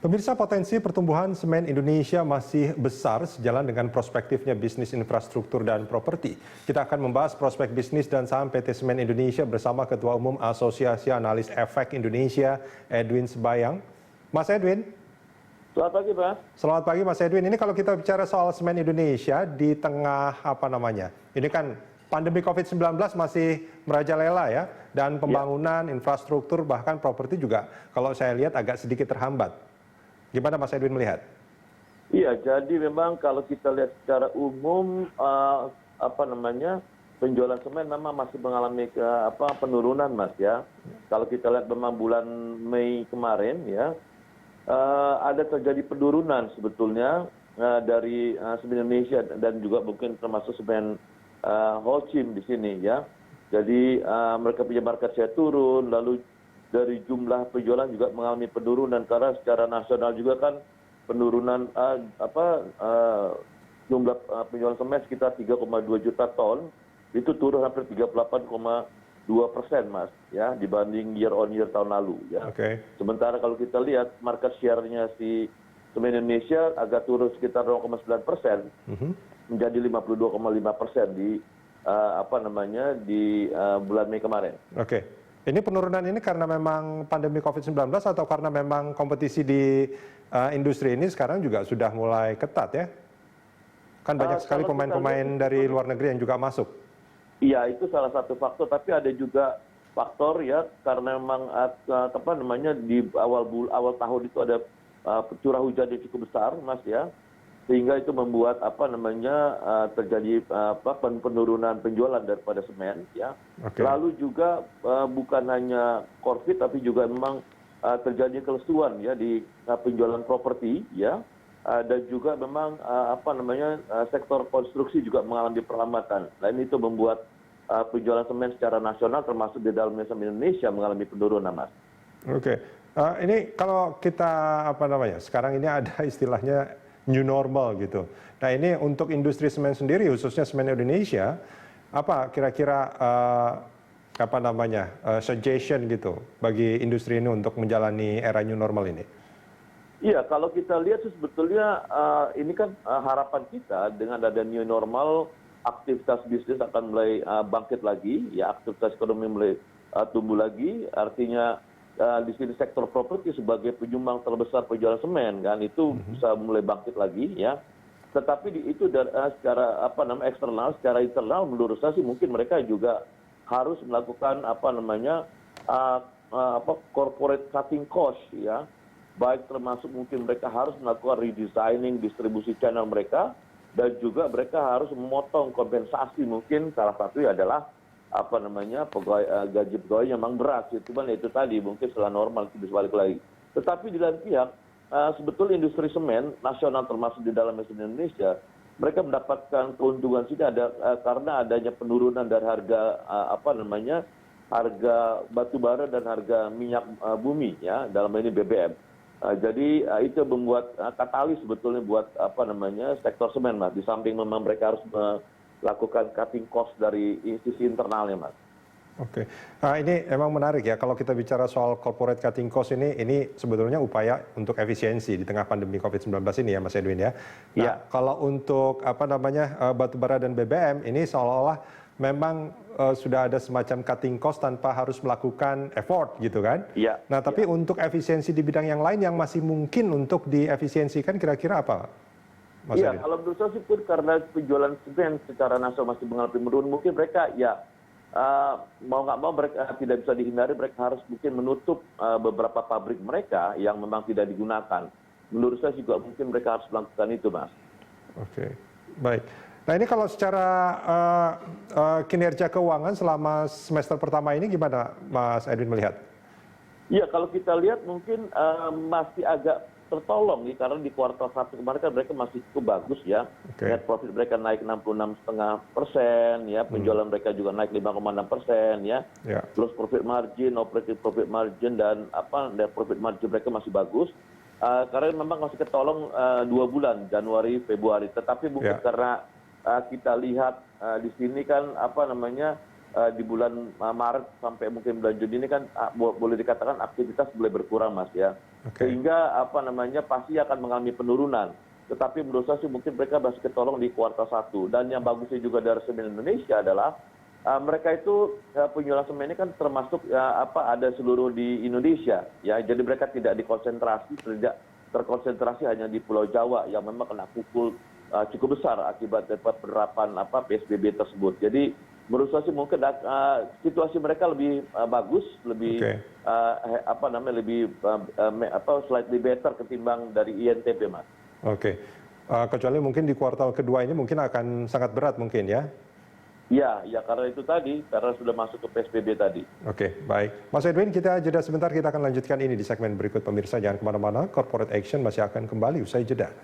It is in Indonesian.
Pemirsa, potensi pertumbuhan semen Indonesia masih besar sejalan dengan prospektifnya bisnis infrastruktur dan properti. Kita akan membahas prospek bisnis dan saham PT Semen Indonesia bersama Ketua Umum Asosiasi Analis Efek Indonesia, Edwin Sebayang. Mas Edwin. Selamat pagi, Pak. Selamat pagi, Mas Edwin. Ini kalau kita bicara soal semen Indonesia di tengah ini kan pandemi COVID-19 masih merajalela ya, dan pembangunan infrastruktur bahkan properti juga kalau saya lihat agak sedikit terhambat. Gimana Mas Edwin melihat? Iya, jadi memang kalau kita lihat secara umum penjualan semen memang masih mengalami penurunan, Mas ya. Kalau kita lihat memang bulan Mei kemarin ya, ada terjadi penurunan sebetulnya dari semen Indonesia dan juga mungkin termasuk semen Holcim di sini ya. Jadi mereka punya market share turun, lalu dari jumlah penjualan juga mengalami penurunan karena secara nasional juga kan penurunan jumlah penjualan semen sekitar 3,2 juta ton itu turun hampir 38,2%, Mas ya, dibanding year on year tahun lalu ya. Sementara kalau kita lihat market share-nya si semen Indonesia agak turun sekitar 0,9% menjadi 52,5% di bulan Mei kemarin. Ini penurunan ini karena memang pandemi COVID-19 atau karena memang kompetisi di industri ini sekarang juga sudah mulai ketat ya? Kan banyak sekali pemain-pemain dari luar negeri yang juga masuk. Iya, itu salah satu faktor, tapi ada juga faktor ya karena memang di awal tahun itu ada curah hujan yang cukup besar, Mas ya. Sehingga itu membuat terjadi penurunan penjualan daripada semen ya. Lalu juga bukan hanya COVID tapi juga memang terjadi kelesuan ya di penjualan properti ya. Dan juga memang sektor konstruksi juga mengalami perlambatan. Dan itu membuat penjualan semen secara nasional termasuk di dalamnya semen Indonesia mengalami penurunan, Mas. Ini kalau kita sekarang ini ada istilahnya new normal gitu. Nah ini untuk industri semen sendiri khususnya semen Indonesia, apa kira-kira suggestion gitu bagi industri ini untuk menjalani era new normal ini? Iya, kalau kita lihat sebetulnya ini kan harapan kita dengan ada new normal, aktivitas bisnis akan mulai bangkit lagi, ya aktivitas ekonomi mulai tumbuh lagi, artinya di sini sektor properti sebagai penyumbang terbesar penjualan semen kan itu bisa mulai bangkit lagi ya. Tetapi itu secara eksternal, secara internal menurut saya sih mungkin mereka juga harus melakukan corporate cutting cost ya. Baik termasuk mungkin mereka harus melakukan redesigning distribusi channel mereka dan juga mereka harus memotong kompensasi, mungkin salah satunya adalah gaji pegawai memang berat, cuman itu tadi mungkin setelah normal bisa balik lagi. Tetapi di lain pihak sebetulnya industri semen nasional termasuk di dalam semen Indonesia mereka mendapatkan keuntungan sini karena adanya penurunan dari harga harga batu bara dan harga minyak bumi ya, dalam ini BBM. Jadi itu membuat katalis sebetulnya buat sektor semen, Mas. Di samping memang mereka harus lakukan cutting cost dari institusi internalnya, Mas. Ini emang menarik ya kalau kita bicara soal corporate cutting cost ini sebetulnya upaya untuk efisiensi di tengah pandemi COVID-19 ini ya Mas Edwin ya. Nah, kalau untuk batu bara dan BBM ini seolah-olah memang sudah ada semacam cutting cost tanpa harus melakukan effort gitu kan. Nah, tapi untuk efisiensi di bidang yang lain yang masih mungkin untuk diefisiensikan kira-kira apa? Iya, kalau menurut saya sih pun karena penjualan semen secara nasional masih mengalami penurunan, mungkin mereka mau nggak mau mereka tidak bisa dihindari, mereka harus mungkin menutup beberapa pabrik mereka yang memang tidak digunakan. Menurut saya juga mungkin mereka harus melakukan itu, Mas. Baik. Nah ini kalau secara kinerja keuangan selama semester pertama ini gimana Mas Edwin melihat? Iya, kalau kita lihat mungkin masih agak tertolong nih karena di kuartal 1 kemarin kan mereka masih cukup bagus ya. Net profit mereka naik 66,5% ya, penjualan mereka juga naik 5,6% ya. Plus profit margin, operating profit margin dan net profit margin mereka masih bagus. Karena memang masih ketolong 2 bulan Januari, Februari. Tetapi mungkin karena kita lihat di sini kan di bulan Maret sampai mungkin bulan Juni ini kan boleh dikatakan aktivitas mulai berkurang, Mas ya. sehingga pasti akan mengalami penurunan. Tetapi menurut saya sih mungkin mereka masih ketolong di kuartal 1. Dan yang bagusnya juga dari semen Indonesia adalah mereka itu penjualan semen ini kan termasuk ada seluruh di Indonesia, ya. Jadi mereka tidak terkonsentrasi hanya di Pulau Jawa yang memang kena pukul cukup besar akibat penerapan PSBB tersebut. Jadi menurut saya sih mungkin situasi mereka lebih bagus, lebih slightly better ketimbang dari INTP, Mas. Oke. Kecuali mungkin di kuartal kedua ini mungkin akan sangat berat mungkin ya? Ya, karena itu tadi, karena sudah masuk ke PSBB tadi. Oke, baik. Mas Edwin, kita jeda sebentar, kita akan lanjutkan ini di segmen berikut pemirsa. Jangan kemana-mana, Corporate Action masih akan kembali usai jeda.